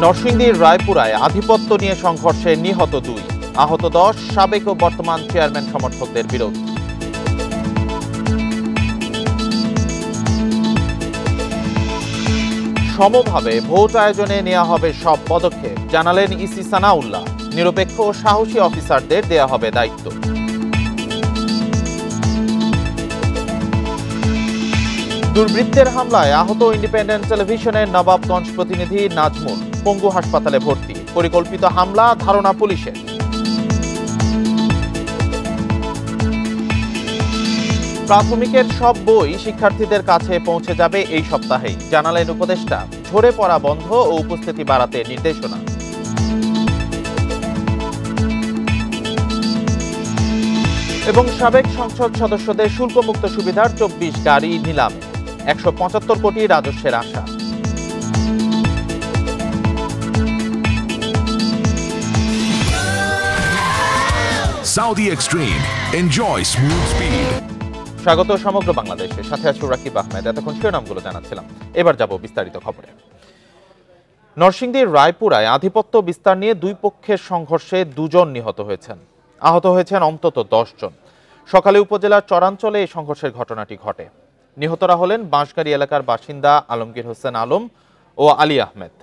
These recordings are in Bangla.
নরসিংদীর রায়পুরায় আধিপত্য নিয়ে সংঘর্ষে নিহত 2, আহত 10 সাবেক ও বর্তমান চেয়ারম্যান সমর্থকদের বিরোধ। সমভাবে ভোট আয়োজনে নেওয়া হবে সব পদক্ষেপ, জানালেন ইসি সানাউল্লাহ। নিরপেক্ষ ও সাহসী অফিসারদের দেয়া হবে দায়িত্ব। দুর্বৃত্তের হামলায় আহত ইন্ডিপেন্ডেন্ট টেলিভিশনের নবাবগঞ্জ প্রতিনিধি নাজমুল পঙ্গু হাসপাতালে ভর্তি। পরিকল্পিত হামলা, ধারণা পুলিশের। প্রাথমিকের সব বই শিক্ষার্থীদের কাছে পৌঁছে যাবে এই সপ্তাহেই, জানালেন উপদেষ্টা। ঝরে পড়া বন্ধ ও উপস্থিতি বাড়াতে নির্দেশনা। এবং সাবেক সংসদ সদস্যদের শুল্কমুক্ত সুবিধার 24 গাড়ি নিলামে, 175 কোটি রাজস্বের আশা। Saudi Extreme. Enjoy smooth speed. স্বাগত সমগ্র বাংলাদেশের সাথে আছি রাকিব আহমেদ। এতক্ষণ শিরোনামগুলো জানাচ্ছিলাম, এবার যাব বিস্তারিত খবরে। নরসিংদীর রায়পুরায় আধিপত্য বিস্তার নিয়ে দুই পক্ষের সংঘর্ষে 2 জন নিহত হয়েছেন, আহত হয়েছেন অন্তত 10 জন। সকালে উপজেলার চরাঞ্চলে এই সংঘর্ষের ঘটনাটি ঘটে। নিহতরা হলেন বাঁশগাড়ি এলাকার বাসিন্দা আলমগীর হোসেন আলম ও আলী আহমেদ।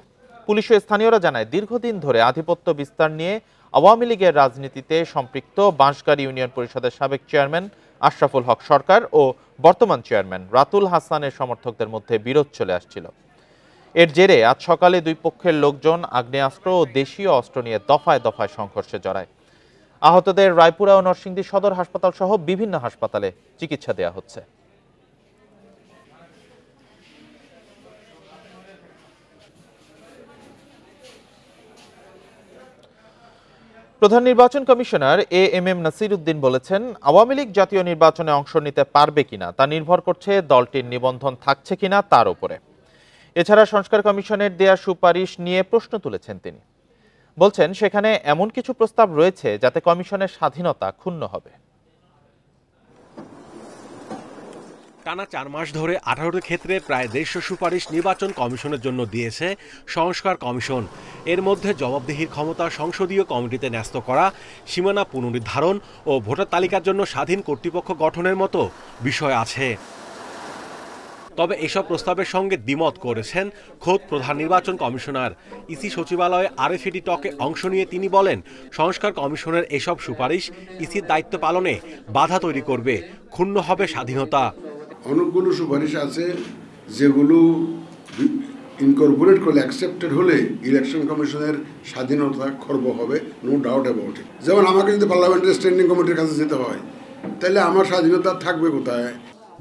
পুলিশ ও স্থানীয়রা জানায়, দীর্ঘদিন ধরে আধিপত্য বিস্তার নিয়ে আওয়ামী লীগের রাজনীতিতে সম্পৃক্ত বাঁশগাড়ি ইউনিয়ন পরিষদের সাবেক চেয়ারম্যান আশরাফুল হক সরকার ও বর্তমান চেয়ারম্যান রাতুল হাসানের সমর্থকদের মধ্যে বিরোধ চলে আসছিল। এর জেরে আজ সকালে দুই পক্ষের লোকজন আগ্নেয়াস্ত্র ও দেশীয় অস্ত্র নিয়ে দফায় দফায় সংঘর্ষে জড়ায়। আহতদের রায়পুরা ও নরসিংদী সদর হাসপাতাল সহ বিভিন্ন হাসপাতালে চিকিৎসা দেওয়া হচ্ছে। প্রধান নির্বাচন কমিশনার এএমএম নাসির উদ্দিন বলেছেন, আওয়ামী লীগ জাতীয় নির্বাচনে অংশ নিতে পারবে কিনা তা নির্ভর করছে দলটির নিবন্ধন থাকছে কিনা তার উপরে। এছাড়া সংস্কার কমিশনের দেয়া সুপারিশ নিয়ে প্রশ্ন তুলেছেন তিনি। বলছেন, সেখানে এমন কিছু প্রস্তাব রয়েছে যাতে কমিশনের স্বাধীনতা ক্ষুণ্ণ হবে। টানা 4 মাস ধরে 18টি ক্ষেত্রে প্রায় 150 সুপারিশ নির্বাচন কমিশনের জন্য দিয়েছে সংস্কার কমিশন। এর মধ্যে জবাবদিহির ক্ষমতা সংসদীয় কমিটিতে ন্যস্ত করা, সীমানা পুনর্নির্ধারণ ও ভোটার তালিকার জন্য স্বাধীন কর্তৃপক্ষ গঠনের মতো বিষয় আছে। তবে এসব প্রস্তাবের সঙ্গে দ্বিমত করেছেন খোদ প্রধান নির্বাচন কমিশনার। ইসি সচিবালয়ে আরএফইডি টকে অংশ নিয়ে তিনি বলেন, সংস্কার কমিশনের এসব সুপারিশ ইসির দায়িত্ব পালনে বাধা তৈরি করবে, ক্ষুণ্ণ হবে স্বাধীনতা। অনেকগুলো সুপারিশ আছে যেগুলো ইনকর্পোরেট করলে অ্যাকসেপ্টেড হলে ইলেকশন কমিশনের স্বাধীনতা খর্ব হবে, নো ডাউট অ্যাবাউট ইট। যেমন আমাকে যদি পার্লামেন্টারি স্ট্যান্ডিং কমিটির কাছে যেতে হয়, তাহলে আমার স্বাধীনতা থাকবে কোথায়?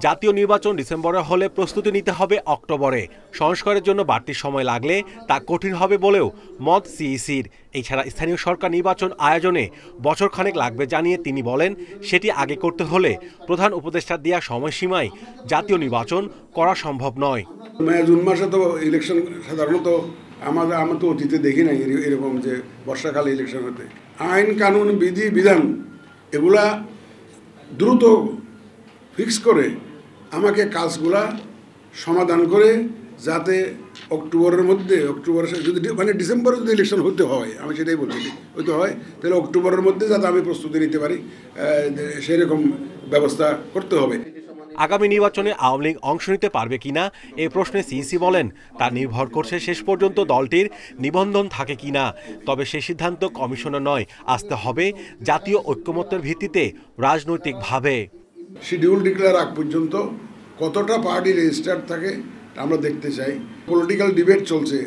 জাতীয় নির্বাচন ডিসেম্বরে হলে প্রস্তুতি নিতে হবে অক্টোবরে। সংস্কারের জন্য বাড়তি সময় লাগলে তা কঠিন হবে বলেও মত সিইসির। এছাড়া স্থানীয় সরকার নির্বাচন আয়োজনে বছরখানেক লাগবে জানিয়ে তিনি বলেন, সেটি আগে করতে হলে প্রধান উপদেষ্টার দেওয়া সময়সীমায় জাতীয় নির্বাচন করা সম্ভব নয়। জুন মাসে তো ইলেকশন সাধারণত আমরা তো অতীতে দেখি নাই এরকম যে বর্ষাকালে ইলেকশন হতে। আইন কানুন বিধি বিধান এগুলা দ্রুত ফিক্স করে আমাকে কাজগুলা সমাধান করে, যাতে অক্টোবরের মধ্যে, যদি মানে ডিসেম্বরে যদি ইলেকশন হতে হয়, আমি সেটাই বলছি, হতে হয় তাহলে অক্টোবরের মধ্যে যাতে আমি প্রস্তুতি নিতে পারি, সেরকম ব্যবস্থা করতে হবে। আগামী নির্বাচনে আওয়ামী লীগ অংশ নিতে পারবে কিনা এই প্রশ্নে সিইসি বলেন, তা নির্ভর করছে শেষ পর্যন্ত দলটির নিবন্ধন থাকে কিনা। তবে সে সিদ্ধান্ত কমিশনের নয়, আসতে হবে জাতীয় ঐক্যমত্যের ভিত্তিতে রাজনৈতিকভাবে। শিডিউল ডিক্লেয়ার আগ পর্যন্ত কতটা পার্টি রেজিস্টার্ড থাকে আমরা দেখতে চাই। পলিটিক্যাল ডিবেট চলছে,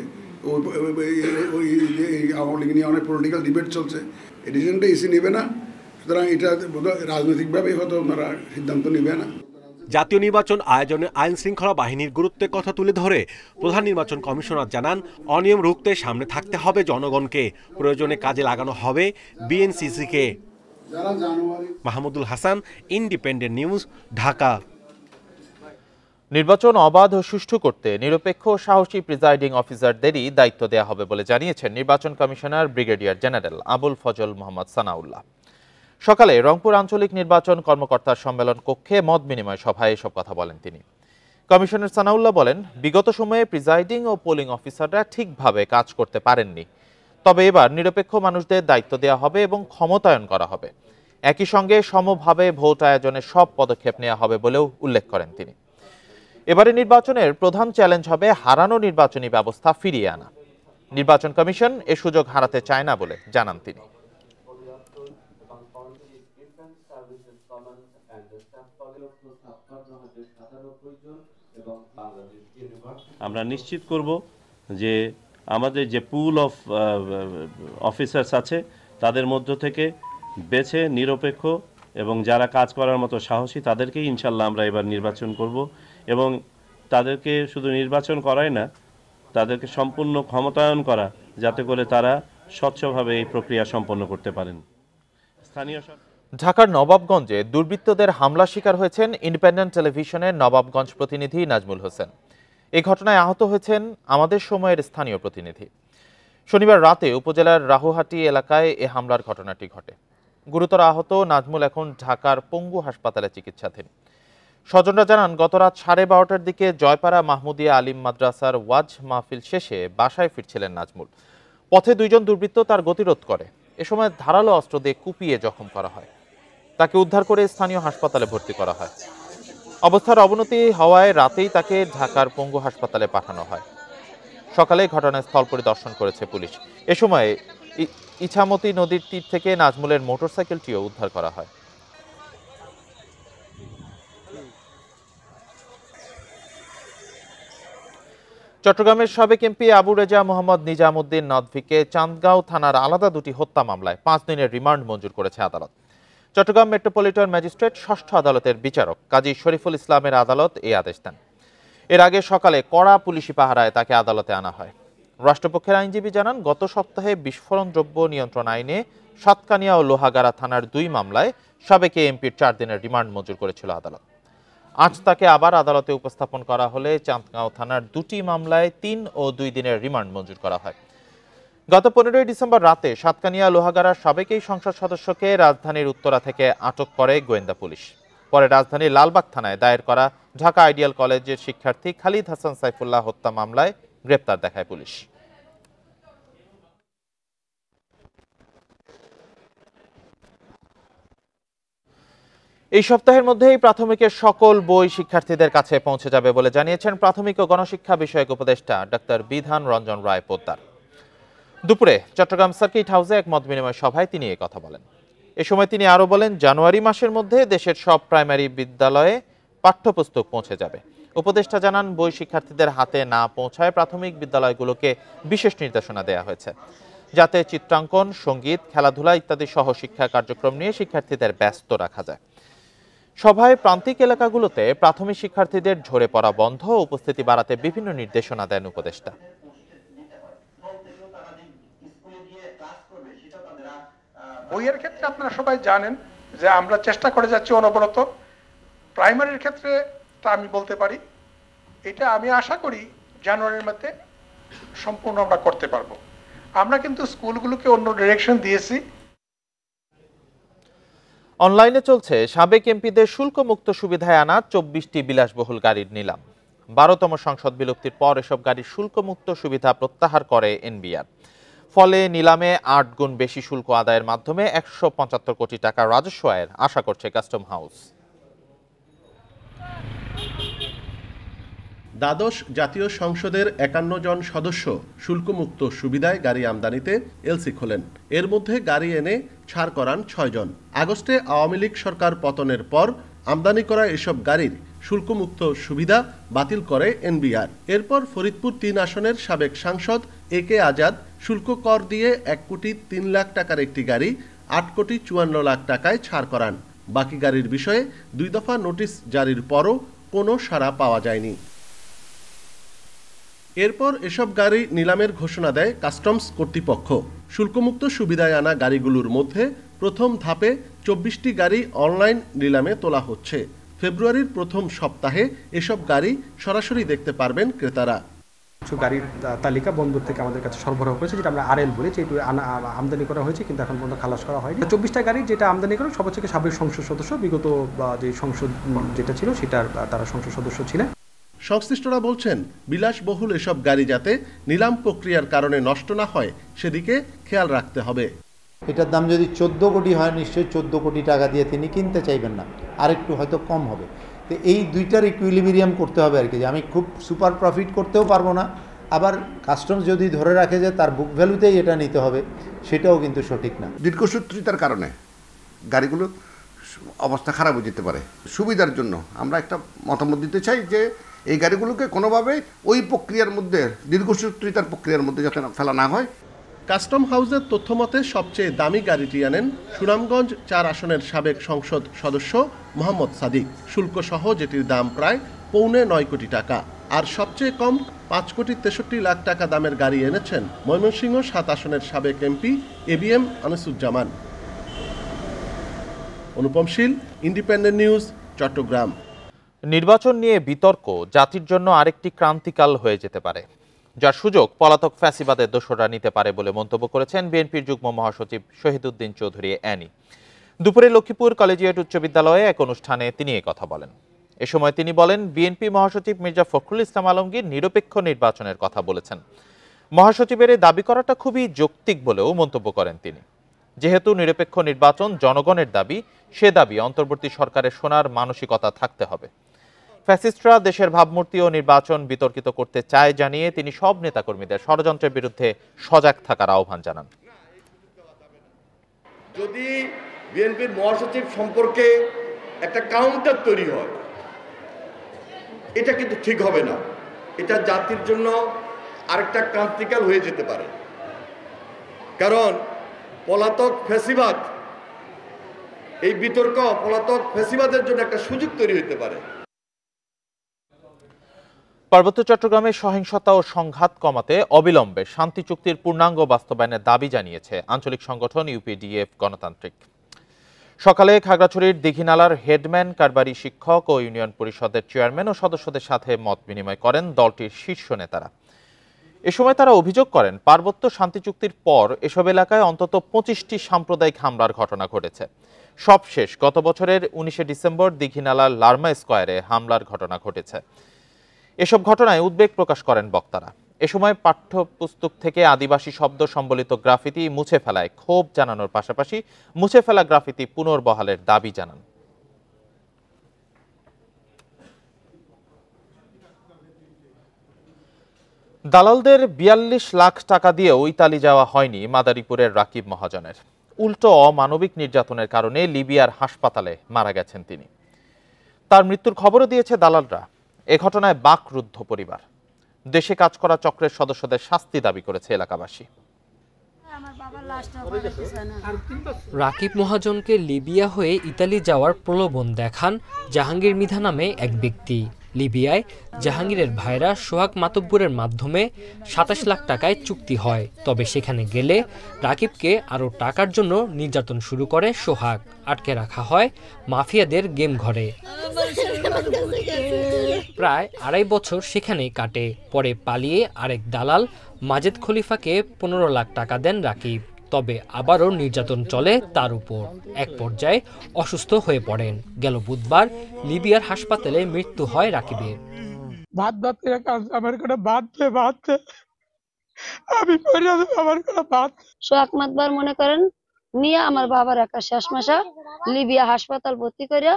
আওয়ামী লীগ নিয়ে অনেক পলিটিক্যাল ডিবেট চলছে। এই ডিসিশনটা ইসি নেবে না, সুতরাং এটা রাজনৈতিকভাবেই হয়তো ওনারা সিদ্ধান্ত নেবে না। জাতীয় নির্বাচন আয়োজনে আইন শৃঙ্খলা বাহিনীর গুরুত্বের কথা তুলে ধরে প্রধান নির্বাচন কমিশনার জানান, অনিয়ম রুখতে সামনে থাকতে হবে জনগণকে, প্রয়োজনে কাজে লাগানো হবে বিএনসিসিকে। Mahmudul Hasan, Independent News, Dhaka. নির্বাচন অবাধ ও সুষ্ঠু করতে নিরপেক্ষ সাহসী প্রিজাইডিং অফিসারদেরই দায়িত্ব দেওয়া হবে বলে জানিয়েছেন নির্বাচন commissioner brigadier general Abul Fazal Mohammad Sanaullah. সকালে রংপুর আঞ্চলিক নির্বাচন কর্মকর্তার সম্মেলন কক্ষে মত বিনিময় সভায় এসব কথা বলেন তিনি। কমিশনার সানাউল্লাহ বলেন, বিগত সময়ে প্রিজাইডিং ও পোলিং অফিসাররা ঠিকভাবে কাজ করতে পারেননি। তবে এবার নিরপেক্ষ মানুষদের দায়িত্ব দেওয়া হবে এবং ক্ষমতায়ন করা হবে। একই সঙ্গে সমভাবে ভোট আয়োজনের সব পদক্ষেপ নেওয়া হবে বলেও উল্লেখ করেন তিনি। এবারে নির্বাচনের প্রধান চ্যালেঞ্জ হবে হারানো নির্বাচনী ব্যবস্থা ফিরিয়ে আনা। নির্বাচন কমিশন এ সুযোগ হারাতে চায় না বলে জানান তিনি। আমরা নিশ্চিত করব যে আমাদের যে পুল অফ অফিসার্স আছে তাদের মধ্য থেকে বেছে নিরপেক্ষ এবং যারা কাজ করার মতো সাহসী তাদেরকেই ইনশাল্লাহ আমরা এবার নির্বাচন করব এবং তাদেরকে শুধু নির্বাচন করাই না, তাদেরকে সম্পূর্ণ ক্ষমতায়ন করা যাতে করে তারা স্বচ্ছভাবে এই প্রক্রিয়া সম্পন্ন করতে পারেন। স্থানীয় ঢাকার নবাবগঞ্জে দুর্বৃত্তদের হামলা শিকার হয়েছেন ইন্ডিপেন্ডেন্ট টেলিভিশনের নবাবগঞ্জ প্রতিনিধি নাজমুল হোসেন। এই ঘটনায় আহত হয়েছেন আমাদের সময়ের স্থানীয় প্রতিনিধি। শনিবার রাতে উপজেলার রাহুহাটি এলাকায় এ হামলার ঘটনাটি ঘটে। গুরুতর আহত নাজমুল এখন ঢাকার পঙ্গু হাসপাতালে চিকিৎসাধীন। স্বজনরা জানান, গত রাত 12:30টার দিকে জয়পাড়া মাহমুদিয়া আলিম মাদ্রাসার ওয়াজ মাহফিল শেষে বাসায় ফিরছিলেন নাজমুল। পথে দুইজন দুর্বৃত্ত তার গতিরোধ করে। এ সময় ধারালো অস্ত্র দিয়ে কুপিয়ে জখম করা হয়। তাকে উদ্ধার করে স্থানীয় হাসপাতালে ভর্তি করা হয়। অবস্থার অবনতি হওয়ায় রাতেই তাকে ঢাকার পঙ্গু হাসপাতালে পাঠানো হয়। সকালে ঘটনাস্থল পরিদর্শন করেছে পুলিশ। এ সময় ইছামতি নদীর তীর থেকে নাজমুলের মোটরসাইকেলটিও উদ্ধার করা হয়। চট্টগ্রামের সাবেক এমপি আবু রেজা মোহাম্মদ নিজামুদ্দিন নদভিকে চান্দগাঁও থানার আলাদা দুটি হত্যা মামলায় 5 দিনের রিমান্ড মঞ্জুর করেছে আদালত। চট্টগ্রাম মেট্রোপলিটন ম্যাজিস্ট্রেট ষষ্ঠ আদালতের বিচারক কাজী শরীফুল ইসলামের আদালত এই আদেশ দেন। এর আগে সকালে কড়া পুলিশি পাহারায় তাকে আদালতে আনা হয়। রাষ্ট্রপক্ষের আইনজীবী জানান, গত সপ্তাহে বিস্ফোরণ দ্রব্য নিয়ন্ত্রণ আইনে সাতকানিয়া ও লোহাগাড়া থানার 2 মামলায় সাবেক এমপির 4 দিনের রিমান্ড মঞ্জুর করেছিল আদালত। আজ তাকে আবার আদালতে উপস্থাপন করা হলে চান্দগাঁও থানার 2টি মামলায় 3 ও 2 দিনের রিমান্ড মঞ্জুর করা হয়। গত 15 ডিসেম্বর রাতে সাতকানিয়া লোহাগাড়ার সাবেক এই সংসদ সদস্যকে রাজধানীর উত্তরা থেকে আটক করে গোয়েন্দা পুলিশ। পরে রাজধানীর লালবাগ থানায় দায়ের করা ঢাকা আইডিয়াল কলেজের শিক্ষার্থী খালিদ হাসান সাইফুল্লাহ হত্যা মামলায় গ্রেপ্তার দেখায় পুলিশ। এই সপ্তাহের মধ্যেই প্রাথমিকের সকল বই শিক্ষার্থীদের কাছে পৌঁছে যাবে বলে জানিয়েছেন প্রাথমিক ও গণশিক্ষা বিষয়ক উপদেষ্টা ডাক্তার বিধান রঞ্জন রায় পোদ্দার। দুপুরে চট্টগ্রাম সার্কিট হাউসে এক মত বিনিময় সভায় তিনি এই কথা বলেন। এ সময় তিনি আরো বলেন, জানুয়ারি মাসের মধ্যে দেশের সব প্রাইমারি বিদ্যালয়ে পাঠ্যপুস্তক পৌঁছে যাবে। উপদেষ্টা জানান, বই শিক্ষার্থীদের হাতে না পৌঁছায় প্রাথমিক বিদ্যালয়গুলোকে বিশেষ নির্দেশনা দেওয়া হয়েছে, যাতে চিত্রাঙ্কন, সঙ্গীত, খেলাধুলা ইত্যাদি সহ শিক্ষা কার্যক্রম নিয়ে শিক্ষার্থীদের ব্যস্ত রাখা যায়। সভায় প্রান্তিক এলাকাগুলোতে প্রাথমিক শিক্ষার্থীদের ঝরে পড়া বন্ধ ও উপস্থিতি বাড়াতে বিভিন্ন নির্দেশনা দেন উপদেষ্টা। বইয়ের ক্ষেত্রে আপনারা সবাই জানেন যে আমরা চেষ্টা করে যাচ্ছি অনবরত। প্রাইমারির ক্ষেত্রে তা আমি বলতে পারি, এটা আমি আশা করি জানুয়ারির মধ্যে সম্পূর্ণ আমরা করতে পারবো। আমরা কিন্তু স্কুলগুলোকে অন্য ডিরেকশন দিয়েছি। অনলাইনে চলছে সাবেক এমপিদের শুল্কমুক্ত সুবিধায় আনা 24টি বিলাসবহুল গাড়ির নিলাম। 12তম সংসদ বিলুপ্তির পর এসব গাড়ির শুল্কমুক্ত সুবিধা প্রত্যাহার করে এনবিআর। ফলে নিলামে 8 গুণ বেশি শুল্ক আদায়ের মাধ্যমে 175 কোটি টাকা রাজস্ব আয়ের আশা করছে কাস্টম হাউস। দ্বাদশ জাতীয় সংসদের 51 জন সদস্য শুল্কমুক্ত সুবিধায় গাড়ি আমদানিতে এলসি খোলেন। এর মধ্যে গাড়ি এনে ছাড় করান 6 জন। আগস্টে আওয়ামী লীগ সরকার পতনের পর আমদানি করা এসব গাড়ির শুল্কমুক্ত সুবিধা বাতিল করে এনবিআর। এরপর ফরিদপুর 3 আসনের সাবেক সাংসদ এ কে আজাদ শুল্ক কর দিয়ে 1 কোটি 3 লাখ টাকার একটি গাড়ি 8 কোটি 54 লাখ টাকায় ছাড় করান। বাকি গাড়ির বিষয়ে 2 দফা নোটিশ জারির পরও কোনো সাড়া পাওয়া যায়নি। এরপর এসব গাড়ি নিলামের ঘোষণা দেয় কাস্টমস কর্তৃপক্ষ। শুল্কমুক্ত সুবিধায় আনা গাড়িগুলোর মধ্যে প্রথম ধাপে 24টি গাড়ি অনলাইন নিলামে তোলা হচ্ছে। ফেব্রুয়ারির প্রথম সপ্তাহে এসব গাড়ি সরাসরি দেখতে পারবেন ক্রেতারা। কিছু গাড়ির তালিকা বন্দর থেকে আমাদের কাছে সরবরাহ করেছে, যেটা আমরা আরএল বলি, যেটু আমদানি করা হয়েছে কিন্তু এখন পর্যন্ত খালাস করা হয়নি। 24টা গাড়ি যেটা আমদানি করা সব থেকে সাবেক সংসদ সদস্য, বিগত যে সংসদ যেটা ছিল সেটার তারা সংসদ সদস্য ছিলেন। সংশ্লিষ্টরা বলছেন বিলাসবহুল এসব গাড়ি যাতে নিলাম প্রক্রিয়ার কারণে নষ্ট না হয় সেদিকে খেয়াল রাখতে হবে। এটার দাম যদি 14 কোটি হয় নিশ্চয়ই 14 কোটি টাকা দিয়ে তিনি কিনতে চাইবেন না, আরেকটু হয়তো কম হবে। তো এই দুইটার ইকুইলিব্রিয়াম করতে হবে আর কি, যে আমি খুব সুপার প্রফিট করতেও পারবো না, আবার কাস্টমস যদি ধরে রাখে যে তার বুক ভ্যালুতেই এটা নিতে হবে, সেটাও কিন্তু সঠিক না। দীর্ঘসূত্রিতার কারণে গাড়িগুলো অবস্থা খারাপ হয়ে যেতে পারে। সুবিধার জন্য আমরা একটা মতামত দিতে চাই যে এই গাড়িগুলোকে কোনোভাবে ওই প্রক্রিয়ার মধ্যে, দীর্ঘসূত্রিতার প্রক্রিয়ার মধ্যে যাতে ফেলা না হয়। কাস্টম হাউসের তথ্যমতে সবচেয়ে দামি গাড়িটি আনেন সুনামগঞ্জ 4 আসনের সাবেক সংসদ সদস্য মোহাম্মদ সাদিক, শুল্ক সহ যেটির দাম প্রায় 8.25 কোটি টাকা। আর সবচেয়ে কম 5,63,00,000 টাকা দামের গাড়ি এনেছেন ময়মনসিংহ 7 আসনের সাবেক এমপি ABM আনিসুজ্জামান। অনুপম শীল, ইন্ডিপেন্ডেন্ট নিউজ, চট্টগ্রাম। নির্বাচন নিয়ে বিতর্ক জাতির জন্য আরেকটি ক্রান্তিকাল হয়ে যেতে পারে, যার সুযোগ পলাতক ফ্যাসিবাদের দোসররা নিতে পারে বলে মন্তব্য করেছেন বিএনপির যুগ্ম মহাসচিব শহীদুদ্দিন চৌধুরী অ্যানি। দুপুরে লক্ষ্মীপুর কলেজিয়েট উচ্চ বিদ্যালয়ে এক অনুষ্ঠানে তিনি এই কথা বলেন। এ সময় তিনি বলেন, বিএনপি মহাসচিব মির্জা ফখরুল ইসলাম আলমগীর নিরপেক্ষ নির্বাচনের কথা বলেছেন। মহাসচিবের এই দাবি করাটা খুবই যৌক্তিক বলেও মন্তব্য করেন তিনি। যেহেতু নিরপেক্ষ নির্বাচন জনগণের দাবি, সে দাবি অন্তর্বর্তী সরকারের শোনার মানসিকতা থাকতে হবে। ফ্যাসিস্টরা দেশের ভাবমূর্তি ও নির্বাচন বিতর্কিত করতে চায় জানিয়ে তিনি সব নেতাকর্মীদের ষড়যন্ত্রের বিরুদ্ধে সজাগ থাকার আহ্বান জানান। যদি বিএনপির মহাসচিব সম্পর্কে একটা কাউন্টার তৈরি হয়, এটা কিন্তু ঠিক হবে না। এটা জাতির জন্য আরেকটা ক্রান্তিকাল হয়ে যেতে পারে। কারণ পলাতক ফ্যাসিবাদ, এই বিতর্ক পলাতক ফ্যাসিবাদের জন্য একটা সুযোগ তৈরি হতে পারে। পার্বত্য চট্টগ্রামে সহিংসতা ও সংঘাত কমাতে অবিলম্বে শান্তি চুক্তির পূর্ণাঙ্গ বাস্তবায়নের দাবি জানিয়েছে আঞ্চলিক সংগঠন ইউপিডিএফ গণতান্ত্রিক। সকালে খাগড়াছড়ির দীঘিনালার হেডম্যান, কারবারি শিক্ষক ও ইউনিয়ন পরিষদের চেয়ারম্যান ও সদস্যদের সাথে মত বিনিময় করেন দলটির শীর্ষ নেতারা। এ সময় তারা অভিযোগ করেন, পার্বত্য শান্তি চুক্তির পর এসব এলাকায় অন্তত 25টি সাম্প্রদায়িক হামলার ঘটনা ঘটেছে। সবশেষ গত বছরের 19 ডিসেম্বর দীঘিনালার লার্মা স্কোয়ারে হামলার ঘটনা ঘটেছে। এসব ঘটনায় উদ্বেগ প্রকাশ করেন বক্তারা। এ সময় পাঠ্যপুস্তক থেকে আদিবাসী শব্দ সম্বলিত গ্রাফিতি মুছে ফেলায় ক্ষোভ জানানোর পাশাপাশি মুছে ফেলা গ্রাফিতি পুনর্বহালের দাবি জানান। দালালদের 42 লাখ টাকা দিয়েও ইতালি যাওয়া হয়নি মাদারীপুরের রাকিব মহাজনের। উল্টো অমানবিক নির্যাতনের কারণে লিবিয়ার হাসপাতালে মারা গেছেন তিনি। তার মৃত্যুর খবরও দিয়েছে দালালরা। এ ঘটনায় বাকরুদ্ধ পরিবার। দেশে কাজ করা চক্রের সদস্যদের শাস্তি দাবি করেছে এলাকাবাসী। রাকিব মহাজনকে লিবিয়া হয়ে ইতালি যাওয়ার প্রলোভন দেখান জাহাঙ্গীর মৃধা নামে এক ব্যক্তি। লিবিয়ায় জাহাঙ্গীরের ভাইরা সোহাগ মাতব্বরের মাধ্যমে 27 লাখ টাকায় চুক্তি হয়। তবে সেখানে গেলে রাকিবকে আরও টাকার জন্য নির্যাতন শুরু করে সোহাগ। আটকে রাখা হয় মাফিয়াদের গেম ঘরে। প্রায় 2.5 বছর সেখানেই কাটে। পরে পালিয়ে আরেক দালাল মাজেদ খলিফাকে 15 লাখ টাকা দেন রাকিব। তবে আবারও নির্যাতন চলে তার উপর। এক পর্যায়ে অসুস্থ হয়ে পড়েন। গেল বুধবার লিবিয়ার হাসপাতালে মৃত্যু হয় রাকিবের। সোহাগ মাতবার মনে করেন নিয়ে আমার বাবার একটা শেষ মাসা লিবিয়া হাসপাতাল ভর্তি করিয়া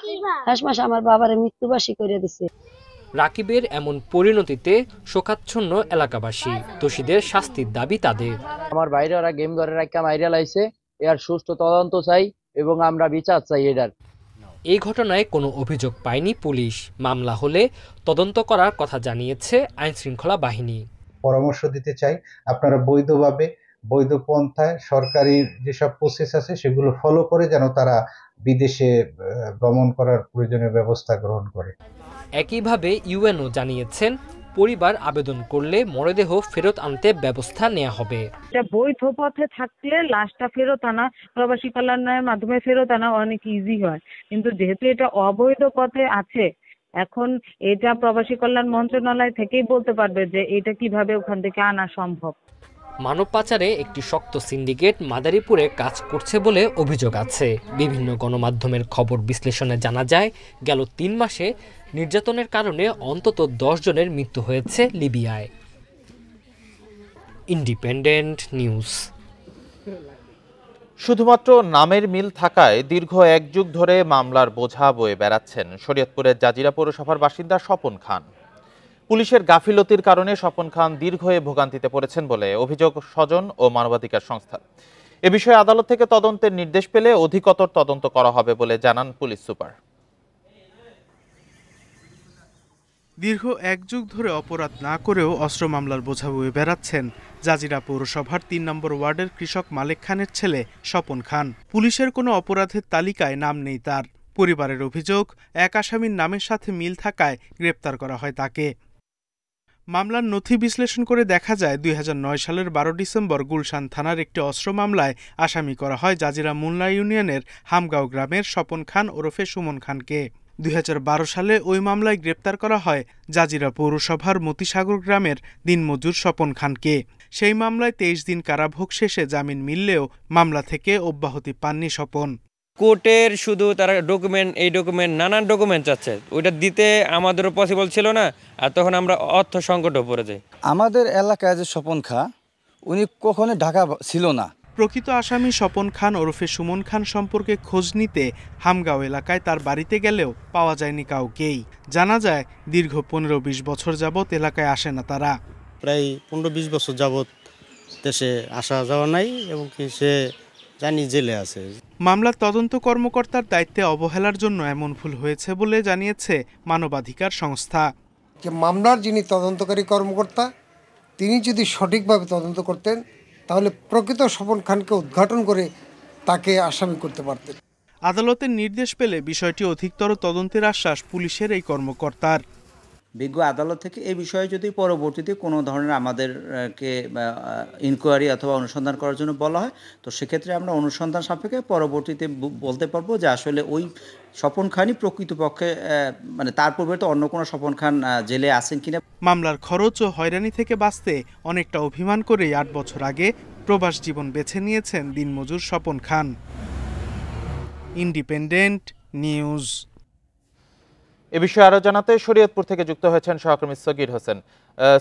শেষ মাসে আমার বাবার মৃত্যুবাসী করে দিছে। রাকিবের এমন পরিণতিতে শোকাচ্ছন্ন এলাকাবাসী। দোষীদের শাস্তির দাবি তাদের। আমার বাইরে ওরা গেম ঘরে রাখা মাইরা লাইছে, এর সুষ্ঠু তদন্ত চাই এবং আমরা বিচার চাই। এটার এই ঘটনায় কোনো অভিযোগ পায়নি পুলিশ। মামলা হলে তদন্ত করার কথা জানিয়েছে আইন শৃঙ্খলা বাহিনী। পরামর্শ দিতে চাই, আপনারা বৈধভাবে, বৈধ পন্থায় সরকারি যেসব প্রসেস আছে সেগুলো ফলো করে যেন তারা বিদেশে গমন করার প্রয়োজনীয় ব্যবস্থা গ্রহণ করে। একইভাবে ইউএনও জানিয়েছেন, পরিবার আবেদন করলে মরদেহ ফেরত আনতে ব্যবস্থা নেওয়া হবে। বৈধ পথে থাকলে লাশটা ফেরত আনা, প্রবাসী কল্যাণের মাধ্যমে ফেরত আনা অনেক ইজি হয়, কিন্তু যেহেতু এটা অবৈধ পথে আছে, এখন এটা প্রবাসী কল্যাণ মন্ত্রণালয় থেকেই বলতে পারবে যে এটা কিভাবে ওখান থেকে আনা সম্ভব। মানব পাচারে একটি শক্ত সিন্ডিকেট মাদারীপুরে কাজ করছে বলে অভিযোগ আছে। বিভিন্ন গণমাধ্যমের খবর বিশ্লেষণে জানা যায়, গেল ৩ মাসে নির্যাতনের কারণে অন্তত ১০ জনের মৃত্যু হয়েছে লিবিয়ায়। Independent news. শুধুমাত্র নামের মিল থাকায় দীর্ঘ ১ যুগ ধরে মামলার বোঝা বয়ে বেড়াচ্ছেন শরীয়তপুরের জাজিরা পৌরসভার বাসিন্দা স্বপন খান। পুলিশের গাফিলতির কারণে স্বপন খান দীর্ঘ ভোগান্তিতে পড়েছেন বলে অভিযোগ স্বজন ও মানবাধিকার সংস্থা। এ বিষয়ে আদালত থেকে তদন্তের নির্দেশ পেলে অধিকতর তদন্ত করা হবে বলে জানান পুলিশ সুপার। দীর্ঘ ১ যুগ ধরে অপরাধ না করেও অস্ত্র মামলার বোঝা বয়ে বেড়াচ্ছেন জাজিরা পৌরসভার ৩ নম্বর ওয়ার্ডের কৃষক মালেক খানের ছেলে স্বপন খান। পুলিশের কোনো অপরাধের তালিকায় নাম নেই তার। পরিবারের অভিযোগ, এক আসামির নামের সাথে মিল থাকায় গ্রেপ্তার করা হয় তাকে। মামলার নথি বিশ্লেষণ করে দেখা যায় ২০০৯ সালের ১২ ডিসেম্বর গুলশান থানার একটি অস্ত্র মামলায় আসামি করা হয় জাজিরা মুল্লা ইউনিয়নের হামগাঁও গ্রামের স্বপন খান ওরফে সুমন খানকে। ২০১২ সালে ওই মামলায় গ্রেপ্তার করা হয় জাজিরা পৌরসভার মতিসাগর গ্রামের দিনমজুর স্বপন খানকে। সেই মামলায় ২৩ দিন কারাভোগ শেষে জামিন মিললেও মামলা থেকে অব্যাহতি পাননি স্বপন। কোর্টের শুধু তারা ডকুমেন্ট নানান ডকুমেন্ট চাচ্ছে, ওইটা দিতে আমাদেরও পসিবল ছিল না, আর তখন আমরা অর্থ সংকটে পড়ে যাই। আমাদের এলাকায় যে স্বপন খা, উনি কখনো ঢাকা ছিল না। প্রকৃত আসামি স্বপন খান ওরফে সুমন খান সম্পর্কে খোঁজ নিতে হামগাঁও এলাকায় তার বাড়িতে গেলেও পাওয়া যায়নি কাউকেই। জানা যায় দীর্ঘ ১৫-২০ বছর যাবৎ এলাকায় আসে না তারা। প্রায় ১৫-২০ বছর যাবৎ দেশে আসা যাওয়া নাই এবং সে জানি জেলে আছে। মামলার তদন্ত কর্মকর্তার দায়িত্বে অবহেলার জন্য এমন ভুল হয়েছে বলে জানিয়েছে মানবাধিকার সংস্থা। যে মামলার যিনি তদন্তকারী কর্মকর্তা, তিনি যদি সঠিকভাবে তদন্ত করতেন তাহলে প্রকৃত স্বপন খানকে উদ্ঘাটন করে তাকে আসামি করতে পারতেন। আদালতের নির্দেশ পেলে বিষয়টি অধিকতর তদন্তের আশ্বাস পুলিশের এই কর্মকর্তার। বিজ্ঞ আদালত থেকে এই বিষয়ে যদি পরবর্তীতে কোনো ধরনের আমাদেরকে ইনকোয়ারি অথবা অনুসন্ধান করার জন্য বলা হয়, তো সেক্ষেত্রে আমরা অনুসন্ধান সাপেক্ষে পরবর্তীতে বলতে পারবো যে আসলে ওই স্বপন খানই প্রকৃতপক্ষে, মানে তার পূর্বে তো অন্য কোনো স্বপন খান জেলে আছেন কিনা। মামলার খরচ ও হয়রানি থেকে বাঁচতে অনেকটা অভিমান করেই ৮ বছর আগে প্রবাস জীবন বেছে নিয়েছেন দিনমজুর স্বপন খান। Independent News. এ বিষয়ে আরো জানাতে শরীয়তপুর থেকে যুক্ত হয়েছেন সহকর্মী সগির হোসেন।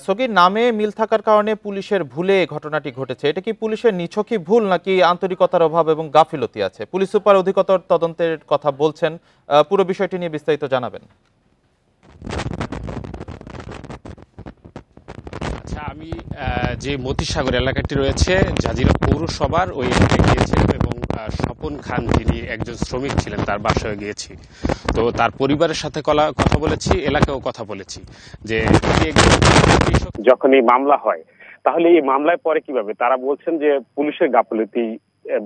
সগির, নামে মিল থাকার কারণে পুলিশের ভুলে ঘটনাটি ঘটেছে, এটা কি পুলিশের নিছকই ভুল নাকি আন্তরিকতার অভাব এবং গাফিলতি আছে? পুলিশ সুপার অধিকতর তদন্তের কথা বলছেন, পুরো বিষয়টি নিয়ে বিস্তারিত জানাবেন। আচ্ছা, আমি যে মতিসাগর এলাকাটি রয়েছে জাজিরা পৌরসভার ওই এলাকায় গিয়েছিলাম এবং স্বপন খান যিনি একজন শ্রমিক ছিলেন তার বাসায় গিয়েছি। তো তার পরিবারের সাথে কথা বলেছি, এলাকাও কথা বলেছি যে যখন এই মামলা হয় তাহলে এই মামলায় পরে কিভাবে তারা বলছেন যে পুলিশের গাফিলতি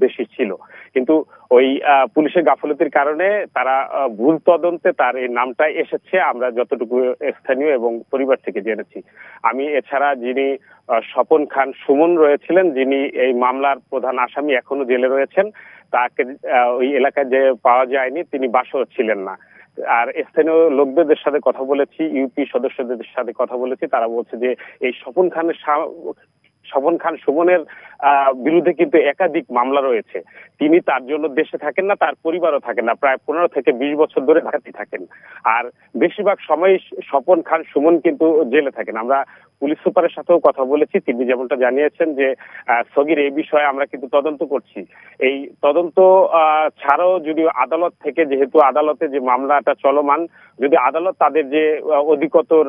বেশি ছিল, কিন্তু ওই পুলিশের গাফিলতির কারণে তারা ভুল তদন্তে তার এই নামটা এসেছে, আমরা যতটুকু স্থানীয় এবং পরিবার থেকে জেনেছি। আমি এছাড়া যিনি স্বপন খান সুমন রয়েছিলেন, যিনি এই মামলার প্রধান আসামি, এখনো জেলে রয়েছেন, তাকে ওই এলাকায় যে পাওয়া যায়নি, তিনি বাসাও ছিলেন না। আর স্থানীয় লোকদের সাথে কথা বলেছি, ইউপি সদস্যদের সাথে কথা বলেছি, তারা বলছে যে এই স্বপন খান সুমনের বিরুদ্ধে কিন্তু একাধিক মামলা রয়েছে, তিনি তার জন্য দেশে থাকেন না, তার পরিবারও থাকেন না, প্রায় ১৫ থেকে ২০ বছর ধরে ঢাকাতেই থাকেন। আর বেশিরভাগ সময় স্বপন খান সুমন কিন্তু জেলে থাকেন। আমরা পুলিশ সুপারের সাথেও কথা বলেছি, তিনি যেমনটা জানিয়েছেন যে সগির এই বিষয়ে আমরা কিন্তু তদন্ত করছি। এই তদন্ত ছাড়াও যদি আদালত থেকে, যেহেতু আদালতে যে মামলাটা চলমান, যদি আদালত তাদের যে অধিকতর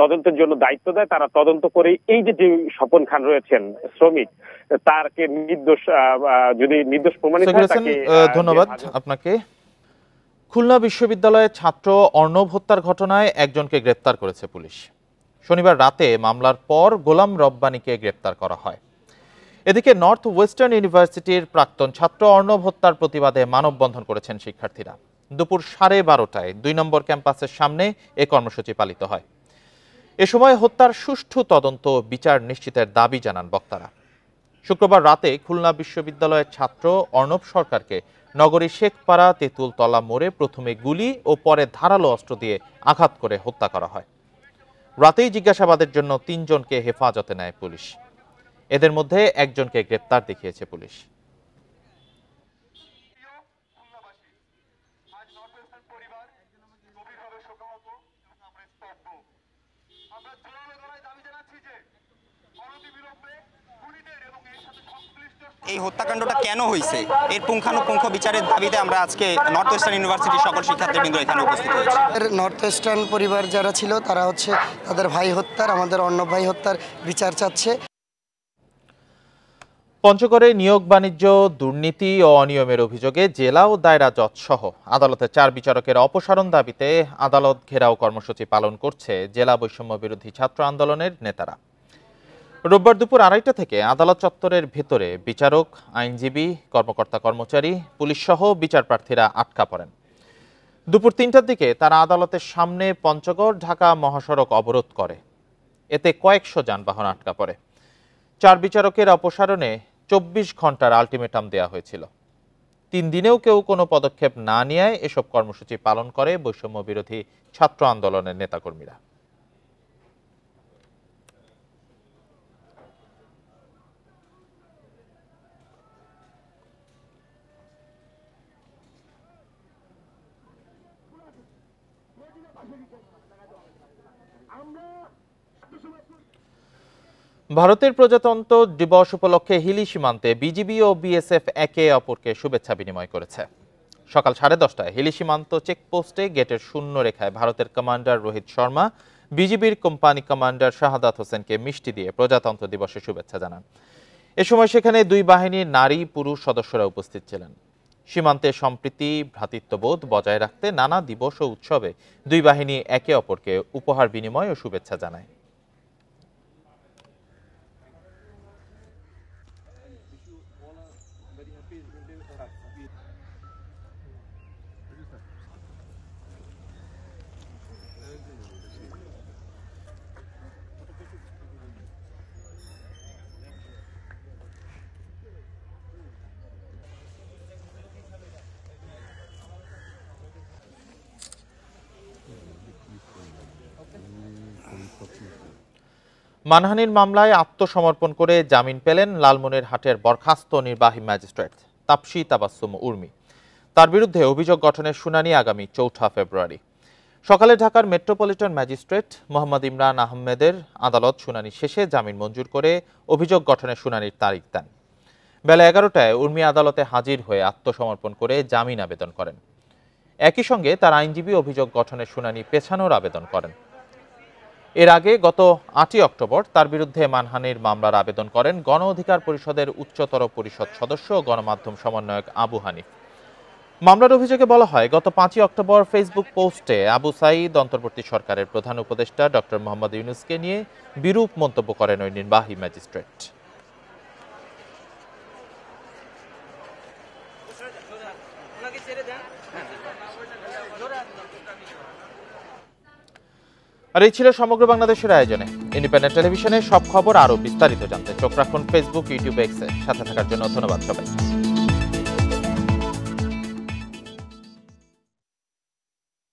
তদন্তের জন্য দায়িত্ব দেয়, তারা তদন্ত করে এই যে স্বপন খান রয়েছেন শ্রমিক, তারকে নির্দোষ, যদি নির্দোষ প্রমাণিত হয় তাকে। ধন্যবাদ আপনাকে। খুলনা বিশ্ববিদ্যালয়ের ছাত্র অর্ণব হত্যার ঘটনায় একজনকে গ্রেপ্তার করেছে পুলিশ। শনিবার রাতে মামলার পর গোলাম রব্বানীকে গ্রেপ্তার করা হয়। এদিকে নর্থ ওয়েস্টার্ন ইউনিভার্সিটির প্রাক্তন ছাত্র অর্ণব হত্যার প্রতিবাদে মানববন্ধন করেছেন শিক্ষার্থীরা। দুপুর 12:30টায় ২ নম্বর ক্যাম্পাসের সামনে এ কর্মসূচি পালিত হয়। এ সময় হত্যার সুষ্ঠু তদন্ত বিচার নিশ্চিতের দাবি জানান বক্তারা। শুক্রবার রাতে খুলনা বিশ্ববিদ্যালয়ের ছাত্র অর্ণব সরকারকে নগরীর শেখপাড়া তেঁতুলতলা মোড়ে প্রথমে গুলি ও পরে ধারালো অস্ত্র দিয়ে আঘাত করে হত্যা করা হয়। রাতেই জিজ্ঞাসাবাদের জন্য ৩ জনকে হেফাজতে নেয় পুলিশ। এদের মধ্যে একজনকে গ্রেপ্তার দেখিয়েছে পুলিশ। এই হত্যাকাণ্ডটা কেন হয়েছে এর পুঙ্খানুপুঙ্খ বিচারের দাবিতে আমরা আজকে নর্থ ওয়েস্টার্ন ইউনিভার্সিটির সকল শিক্ষার্থীবৃন্দ এখানে উপস্থিত হয়েছি। নর্থ ওয়েস্টার্ন পরিবার যারা ছিল তারা হচ্ছে তাদের ভাই হত্যার, আমাদের অর্ণব ভাই হত্যার বিচার চাচ্ছে। পঞ্চগড়ে নিয়োগ বাণিজ্য, দুর্নীতি ও অনিয়মের অভিযোগে জেলা ও দায়রা জজ সহ আদালতের 4 বিচারকের অপসারণ দাবিতে আদালত ঘেরাও কর্মসূচি পালন করছে জেলা বৈষম্য বিরোধী ছাত্র আন্দোলনের নেতারা। রোববার দুপুর 2:30টা থেকে আদালত চত্বরের ভেতরে বিচারক, আইনজীবী, কর্মকর্তা কর্মচারী, পুলিশ সহ বিচার প্রার্থীরা আটকা পড়েন। দুপুর 3টার দিকে তারা আদালতের সামনে পঞ্চগড় ঢাকা মহাসড়ক অবরোধ করে। এতে কয়েকশো যানবাহন আটকা পড়ে। 4 বিচারকের অপসারণে 24 ঘন্টার আলটিমেটাম দেওয়া হয়েছিল। 3 দিনেও কেউ কোনো পদক্ষেপ না নেওয়ায় এসব কর্মসূচি পালন করে বৈষম্য বিরোধী ছাত্র আন্দোলনের নেতাকর্মীরা। ভারতের প্রজাতন্ত্র দিবস উপলক্ষে হিলি সীমান্তে বিজিবি ও বিএসএফ একে অপরকে শুভেচ্ছা বিনিময় করেছে। সকাল 10:30টায় হিলি সীমান্ত চেকপোস্টে গেটের শূন্য রেখায় ভারতের কমান্ডার রোহিত শর্মা বিজিবির কোম্পানি কমান্ডার শাহাদাত হোসেনকে মিষ্টি দিয়ে প্রজাতন্ত্র দিবসের শুভেচ্ছা জানান। এ সময় সেখানে 2 বাহিনীর নারী পুরুষ সদস্যরা উপস্থিত ছিলেন। সীমান্তে সম্প্রীতি, ভ্রাতৃত্ববোধ বজায় রাখতে নানা দিবস ও উৎসবে 2 বাহিনী একে অপরকে উপহার বিনিময় ও শুভেচ্ছা জানায়। মানহানির মামলায় আত্মসমর্পণ করে জামিন পেলেন লালমনিরহাটের বরখাস্ত নির্বাহী ম্যাজিস্ট্রেট তাপসী তাবাসসুম উর্মি। তার বিরুদ্ধে অভিযোগ গঠনের শুনানি আগামী 4 ফেব্রুয়ারি। সকালে ঢাকার মেট্রোপলিটন ম্যাজিস্ট্রেট মোহাম্মদ ইমরান আহমেদের আদালত শুনানি শেষে জামিন মঞ্জুর করে অভিযোগ গঠনের শুনানির তারিখ দেন। বেলা 11টায় উর্মি আদালতে হাজির হয়ে আত্মসমর্পণ করে জামিন আবেদন করেন। একই সঙ্গে তার আইনজীবী অভিযোগ গঠনের শুনানি পেছানোর আবেদন করেন। এর আগে গত 8 অক্টোবর তার বিরুদ্ধে মানহানির মামলার আবেদন করেন গণ অধিকার পরিষদের উচ্চতর পরিষদ সদস্য ও গণমাধ্যম সমন্বয়ক আবু হানিফ। মামলার অভিযোগে বলা হয়, গত 5 অক্টোবর ফেসবুক পোস্টে আবু সাঈদ অন্তর্বর্তী সরকারের প্রধান উপদেষ্টা ডক্টর মোহাম্মদ ইউনূসকে নিয়ে বিরূপ মন্তব্য করেন ওই নির্বাহী ম্যাজিস্ট্রেট। আর এই ছিল সমগ্র বাংলাদেশের আয়োজনে ইন্ডিপেন্ডেন্ট টেলিভিশনের সব খবর আরো বিস্তারিত জানতে চোখ রাখুন ফেসবুক, ইউটিউব, এক্সে। সাথে থাকার জন্য ধন্যবাদ সবাই।